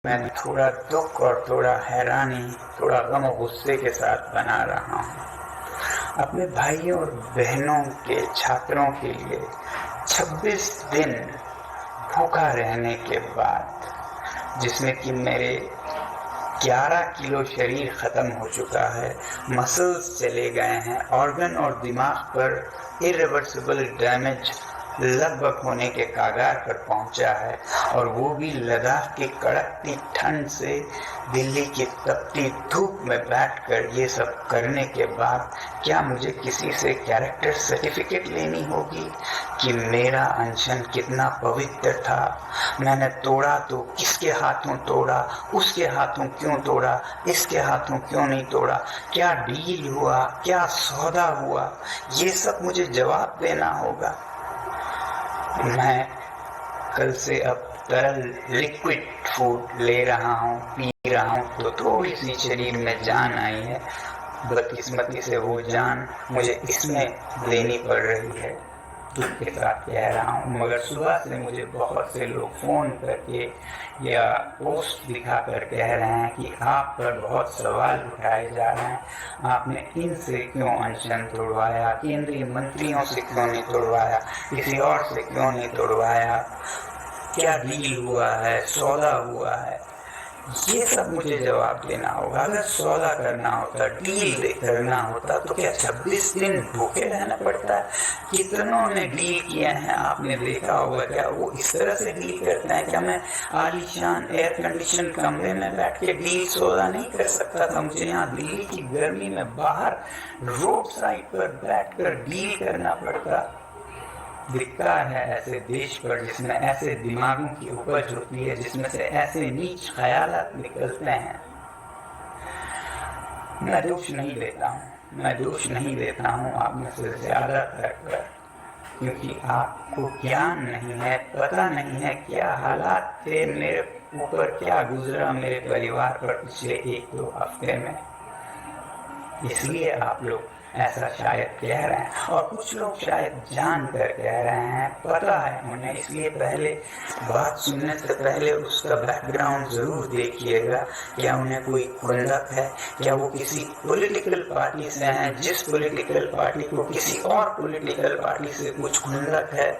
मैं थोड़ा दुख और थोड़ा हैरानी, थोड़ा गम और गुस्से के साथ बना रहा हूँ। अपने भाइयों और बहनों के छात्रों के लिए 26 दिन भूखा रहने के बाद, जिसमें कि मेरे 11 किलो शरीर ख़त्म हो चुका है, मसल्स चले गए हैं, ऑर्गन और दिमाग पर इरिवर्सिबल डैमेज लगभग होने के कगार पर पहुंचा है, और वो भी लद्दाख की कड़कती ठंड से दिल्ली की तपती धूप में बैठकर ये सब करने के बाद क्या मुझे किसी से कैरेक्टर सर्टिफिकेट लेनी होगी कि मेरा अनशन कितना पवित्र था? मैंने तोड़ा तो किसके हाथों तोड़ा, उसके हाथों क्यों तोड़ा, इसके हाथों क्यों नहीं तोड़ा, क्या डील हुआ, क्या सौदा हुआ, ये सब मुझे जवाब देना होगा। मैं कल से अब तरल लिक्विड फूड ले रहा हूँ, पी रहा हूँ, तो थोड़ी सी शरीर में जान आई है। बदकिस्मती से वो जान मुझे इसमें लेनी पड़ रही है, दुख के साथ कह रहा हूँ। मगर सुबह से मुझे बहुत से लोग फ़ोन करके या पोस्ट दिखा कर कह रहे हैं कि आप पर बहुत सवाल उठाए जा रहे हैं, आपने इनसे क्यों अनशन तोड़वाया, केंद्रीय मंत्रियों से क्यों नहीं तोड़वाया, किसी और से क्यों नहीं तोड़वाया, क्या डील हुआ है, सौदा हुआ है, ये सब मुझे जवाब देना होगा। अगर सौदा करना होता, डील करना होता, तो क्या 26 दिन भूखे रहना पड़ता है? कितनों ने डील किए हैं, आपने देखा होगा। क्या वो इस तरह से डील करते हैं? क्या मैं आलीशान एयर कंडीशन कमरे में बैठ के डील सौदा नहीं कर सकता था? मुझे यहाँ दिल्ली की गर्मी में बाहर रोड साइड पर बैठ कर डील करना पड़ता। धिक्कार है ऐसे देश पर जिसमें ऐसे दिमागों की उपज होती है, जिसमें से ऐसे नीच ख्यालात निकलते हैं। मैं दोष नहीं देता हूँ आप में से ज़्यादातर पर, क्योंकि आपको ज्ञान नहीं है, पता नहीं है क्या हालात थे मेरे ऊपर, क्या गुजरा मेरे परिवार पर पिछले 1-2 हफ्ते में, इसलिए आप लोग ऐसा शायद कह रहे हैं। और कुछ लोग शायद जान कर कह रहे हैं, पता है उन्हें, इसलिए पहले बात सुनने से पहले उसका बैकग्राउंड ज़रूर देखिएगा। क्या उन्हें कोई खुंदक है? क्या वो किसी पॉलिटिकल पार्टी से हैं, जिस पॉलिटिकल पार्टी को किसी और पॉलिटिकल पार्टी से कुछ खुंदक है?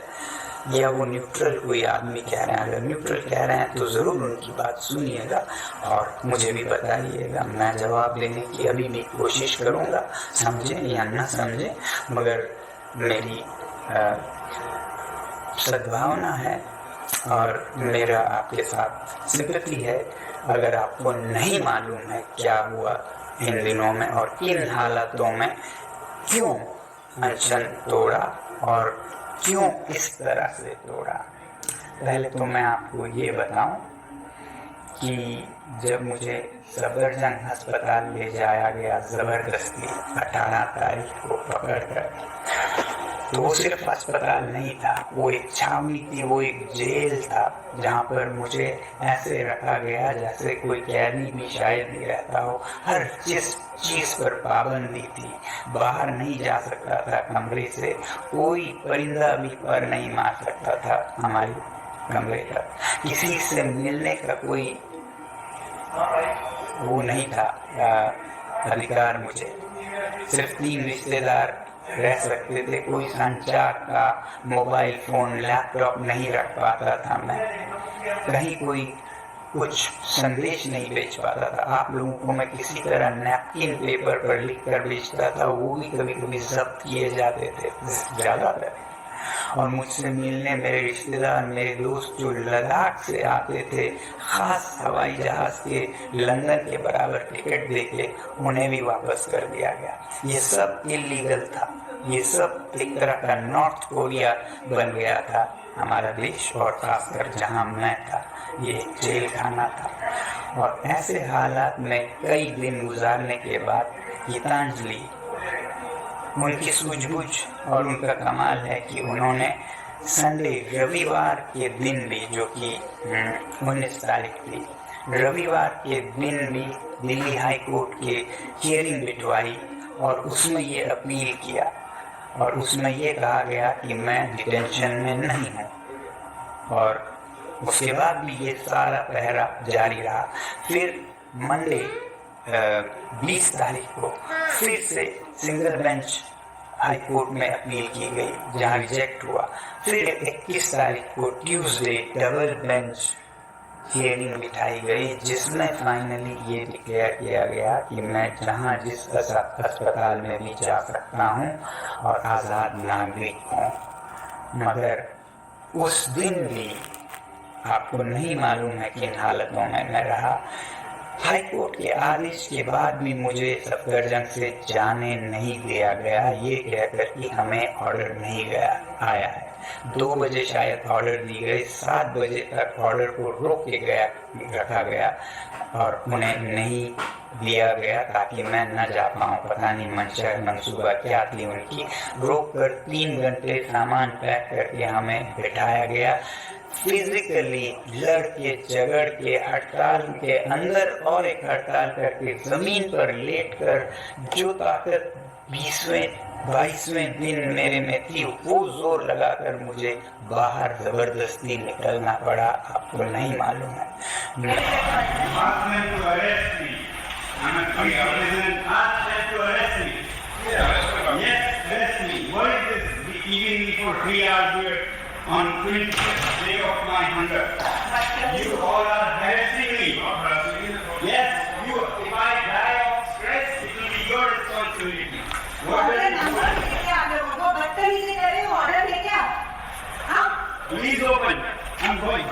या वो न्यूट्रल कोई आदमी कह रहे हैं? अगर न्यूट्रल कह रहे हैं तो ज़रूर उनकी बात सुनिएगा और मुझे भी बताइएगा। मैं जवाब देने की अभी भी कोशिश करूँगा, समझें या न समझें, मगर मेरी सद्भावना है और मेरा आपके साथ सिंपैथी है। अगर आपको नहीं मालूम है क्या हुआ इन दिनों में और किन हालातों में क्यों अनशन तोड़ा और क्यों इस तरह से तोड़ा, पहले तो मैं आपको ये बताऊं कि जब मुझे सफदरजंग अस्पताल ले जाया गया ज़बरदस्ती 18 तारीख को पकड़कर, तो वो सिर्फ अस्पताल नहीं था, वो एक छावनी थी, वो एक जेल था, जहाँ पर मुझे ऐसे रखा गया जैसे कोई कैदी भी शायद नहीं रहता हो। हर चीज़ पर पाबंदी थी, बाहर नहीं जा सकता था कमरे से, कोई परिंदा भी पर नहीं मार सकता था हमारे कमरे तक, किसी से मिलने का कोई वो नहीं था अधिकार। मुझे सिर्फ 3 रिश्तेदार रह सकते थे, कोई संचार का मोबाइल फ़ोन लैपटॉप नहीं रख पाता था मैं, कहीं कोई कुछ संदेश नहीं भेज पाता था। आप लोगों को मैं किसी तरह नैपकिन पेपर पर लिख कर भेजता था, वो भी कभी कभी जब्त किए जाते थे ज़्यादातर। और मुझसे मिलने मेरे रिश्तेदार, मेरे दोस्त जो लद्दाख से आते थे, ख़ास हवाई जहाज़ के लंदन के बराबर टिकट देके, उन्हें भी वापस कर दिया गया। ये सब इलीगल था, ये सब एक तरह का नॉर्थ कोरिया बन गया था हमारा देश, और खासकर जहाँ मैं था ये जेल खाना था। और ऐसे हालात में कई दिन गुजारने के बाद गीतांजलि, उनकी सूझबूझ और उनका कमाल है कि उन्होंने संडे रविवार के दिन भी, जो कि 19 तारीख थी, रविवार के दिन भी दिल्ली हाई कोर्ट के हियरिंग बिठवाई और उसमें ये अपील किया और उसमें ये कहा गया कि मैं डिटेंशन में नहीं हूँ और उसके बाद भी ये सारा पहरा जारी रहा। फिर मंडे 20 तारीख को फिर से सिंगल बेंच हाई कोर्ट में अपील की गई, जहां रिजेक्ट हुआ। फिर 21 तारीख को ट्यूसडे डबल बेंच हियरिंग बिठाई गई, जिसमें फाइनली ये डिक्लेयर किया गया कि मैं जहां जिस अस्पताल में भी जा सकता हूं और आज़ाद नागरिक हूं। मगर उस दिन भी आपको नहीं मालूम है किन हालतों में मैं रहा। हाई कोर्ट के आदेश के बाद भी मुझे सफदरजंग से जाने नहीं दिया गया, ये कहकर कि हमें ऑर्डर नहीं आया है। 2 बजे शायद ऑर्डर दी गई, 7 बजे तक ऑर्डर को रोक के रखा गया और उन्हें नहीं दिया गया ताकि मैं न जा पाऊँ। पता नहीं मंसूबा क्या थी उनकी। रोक कर 3 घंटे सामान पैक करके हमें बिठाया गया। फिजिकली लड़ के झगड़ के हड़ताल के अंदर और एक हड़ताल करके जमीन पर लेटकर जो ताकत 22वें दिन मेरे में थी, वो जोर लगाकर मुझे बाहर जबरदस्ती निकलना पड़ा। आपको नहीं मालूम है। On 25th day of my hunger, you all are harassing me. Yes, you. If I die of stress, it will be your responsibility. Order number लेके आ गए, वो बदतमीजी कर रहे हो, ऑर्डर लेके आओ। हाँ? Please open. I'm going.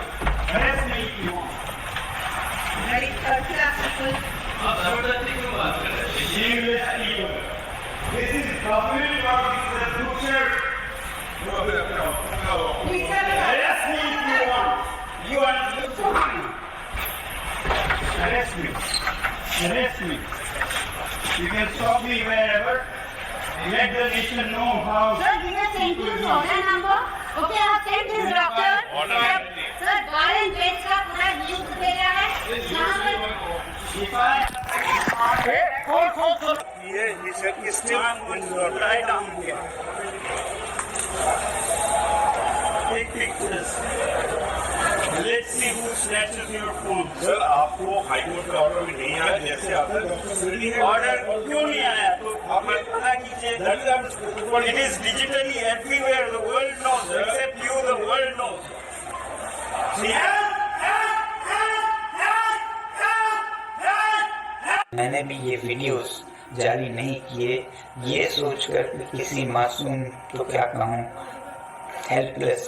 Harass me if you want. मेरी करके आ सकते हो। आप जबरदस्ती क्यों बात कर रहे हैं? Shameless people. This is government or this is a butcher? Arrest me if you want. You are arrest me. Arrest me. You can stop me wherever. Let the nation know how. Sir, we have sent you the order number. Okay, I have sent this doctor. Sir, garden beds का पूरा news भेजा है। यहाँ पर If I he still lie down here. Take pictures. Let's see who snatches your phone. Sir आपको high court का order भी नहीं आया, जैसे आता है ऑर्डर क्यों नहीं आया? तो आप पता कीजिए। It is digitally everywhere. The world knows. Except you, the world knows. See? मैंने भी ये वीडियोस जारी नहीं किए, ये सोचकर कि किसी मासूम, तो क्या कहूँ, हेल्पलेस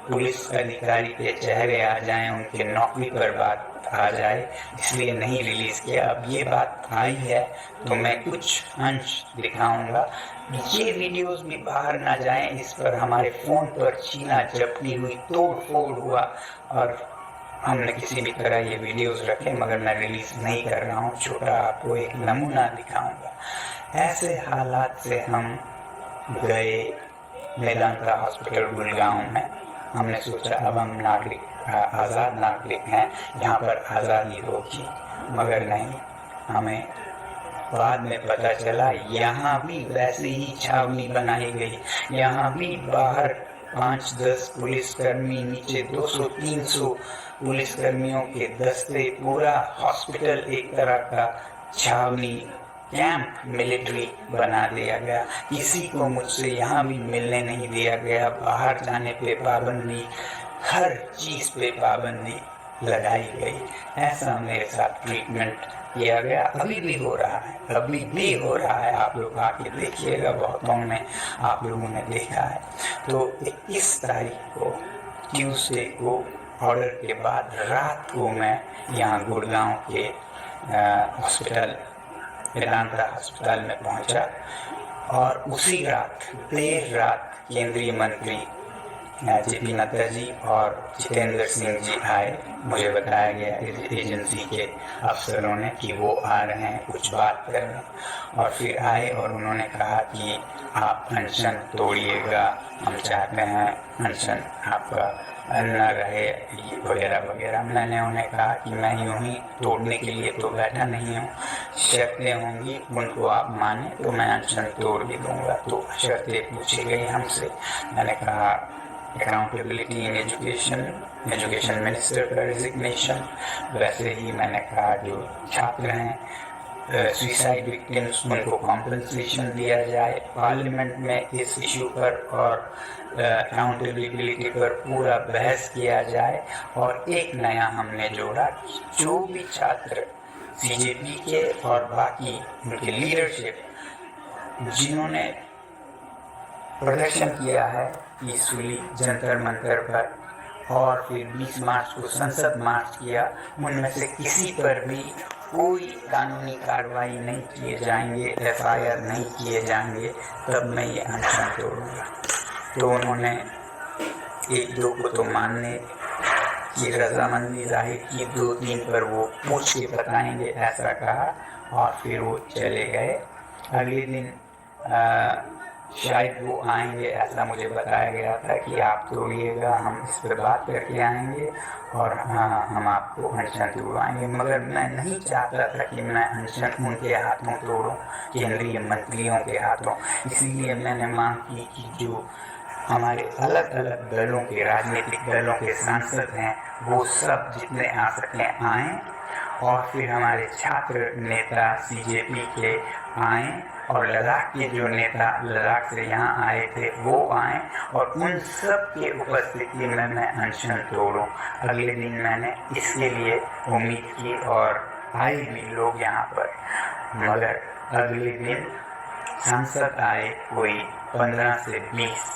पुलिस अधिकारी के चेहरे आ जाएं, उनके नौकरी पर बात आ जाए, इसलिए नहीं रिलीज किया। अब ये बात आई है तो मैं कुछ अंश दिखाऊंगा। ये वीडियोस भी बाहर ना जाएं, इस पर हमारे फोन पर छीना झपटी हुई, तोड़ फोड़ हुआ और हमने किसी भी तरह ये वीडियोस रखे, मगर मैं रिलीज नहीं कर रहा हूँ। छोटा आपको एक नमूना दिखाऊंगा। ऐसे हालात से हम गए मेदांता हॉस्पिटल गुड़गांव में। हमने सोचा अब हम आज़ाद नागरिक हैं, यहाँ पर आज़ादी होगी, मगर नहीं। हमें बाद में पता चला यहाँ भी वैसे ही छावनी बनाई गई। यहाँ भी बाहर 5-10 पुलिसकर्मी, नीचे 200-300 पुलिसकर्मियों के दस्ते, पूरा हॉस्पिटल एक तरह का छावनी कैंप मिलिट्री बना दिया गया। किसी को मुझसे यहाँ भी मिलने नहीं दिया गया। बाहर जाने पे पाबंदी, हर चीज पे पाबंदी लगाई गई। ऐसा मेरे साथ ट्रीटमेंट किया गया। अभी भी हो रहा है, अभी भी हो रहा है। आप लोग आके देखिएगा, बहुतों में आप लोगों ने देखा है। तो 21 तारीख को ट्यूसडे को ऑर्डर के बाद रात को मैं यहाँ गुड़गांव के हॉस्पिटल मेदांता अस्पताल में पहुंचा और उसी रात देर रात केंद्रीय मंत्री जेपी नड्डा जी और जितेंद्र सिंह जी आए। मुझे बताया गया एजेंसी के अफसरों ने कि वो आ रहे हैं कुछ बात करने, और फिर आए और उन्होंने कहा कि आप अनशन तोड़िएगा, हम चाहते हैं अनशन आपका न रहे, वगैरह वगैरह। मैंने उन्हें कहा कि मैं यूं ही तोड़ने के लिए तो बैठा नहीं हूँ, शर्तें होंगी, उनको आप माने तो मैं अनशन तोड़ भी दूंगा। तो शर्तें पूछी गई हमसे। मैंने कहा accountability in education, education minister का रिजिग्नेशन, वैसे ही मैंने कहा जो छात्र हैं सुसाइड विक्टिम्स उनको कॉम्पनसेशन दिया जाए। पार्लियामेंट में इस इशू पर और अकाउंटेबिलिटी पर पूरा बहस किया जाए। और एक नया हमने जोड़ा, जो भी छात्र सीजेपी के और बाकी उनके लीडरशिप जिन्होंने प्रदर्शन किया है पीसफुली जंतर मंतर पर और फिर 20 मार्च को संसद मार्च किया, उनमें से किसी पर भी कोई कानूनी कार्रवाई नहीं किए जाएंगे, FIR नहीं किए जाएंगे, तब मैं ये अनशन तोड़ूंगा। तो उन्होंने एक दो को तो मानने की रजामंदी जाहिर की, 2-3 पर वो पूछ के बताएंगे ऐसा कहा और फिर वो चले गए। अगले दिन शायद वो आएंगे ऐसा मुझे बताया गया था कि आप तोड़िएगा, हम इस पर बात करके आएंगे और हम आपको अनशन तोड़वाएंगे। मगर मैं नहीं चाहता था कि मैं अनशन उनके हाथों तोड़ूं, केंद्रीय मंत्रियों के हाथों। इसीलिए मैंने मांग की कि जो हमारे अलग अलग दलों के, राजनीतिक दलों के सांसद हैं वो सब जितने आ सकें आएँ और फिर हमारे छात्र नेता सीजेपी के आएँ और लद्दाख के जो नेता लद्दाख से यहाँ आए थे वो आएँ और उन सब के उपस्थिति में मैं अनशन तोड़ूं। अगले दिन मैंने इसके लिए उम्मीद की और आए भी लोग यहाँ पर। मगर अगले दिन सांसद आए कोई 15 से 20,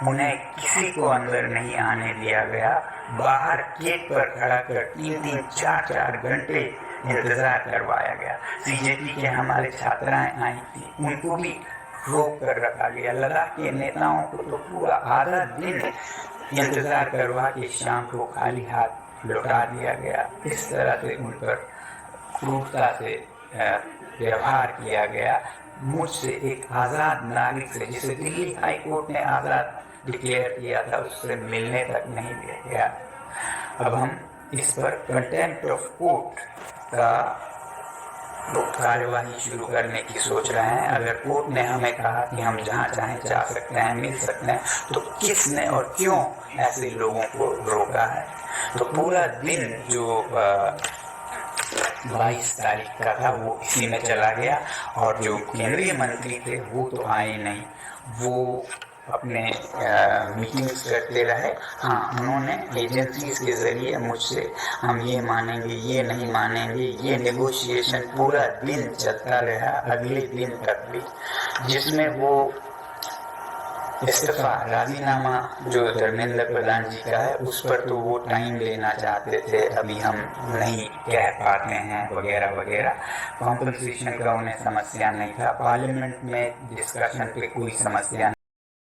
उन्हें किसी को अंदर नहीं आने दिया गया। बाहर गेट पर खड़ा कर 3-3, 4-4 घंटे इंतजार करवाया गया। सीजेपी के हमारे छात्राएं आई थी, उनको भी रोक कर रखा गया। लद्दाख के नेताओं को तो पूरा आधा दिन इंतजार करवा के शाम को खाली हाथ लौटा दिया गया। इस तरह से उन पर क्रूरता से व्यवहार किया गया। मुझसे एक आज़ाद नागरिक से, जिसे दिल्ली हाई कोर्ट ने आज़ाद डिक्लेयर किया था, उससे मिलने तक नहीं दिया गया। अब हम इस पर कंटेम्प्ट ऑफ कोर्ट का कार्यवाही शुरू करने की सोच रहे हैं। अगर कोर्ट ने हमें कहा कि हम जहाँ चाहें जा सकते हैं, मिल सकते हैं, तो किसने और क्यों ऐसे लोगों को रोका है? तो पूरा दिन जो 22 तारीख का था वो इसी में चला गया और जो केंद्रीय मंत्री थे वो तो आए नहीं, वो अपने मीटिंग्स करते रहे। हाँ, उन्होंने एजेंसीज के ज़रिए मुझसे हम ये मानेंगे, ये नहीं मानेंगे, ये नेगोशिएशन पूरा दिन चलता रहा, अगले दिन तक भी, जिसमें वो इस्तीफा राजीनामा जो धर्मेंद्र प्रधान जी का है उस पर तो वो टाइम लेना चाहते थे, अभी हम नहीं कह पाते हैं वगैरह वगैरह। कॉम्पनसेशन का उन्हें समस्या नहीं था, पार्लियामेंट में डिस्कशन पे कोई समस्या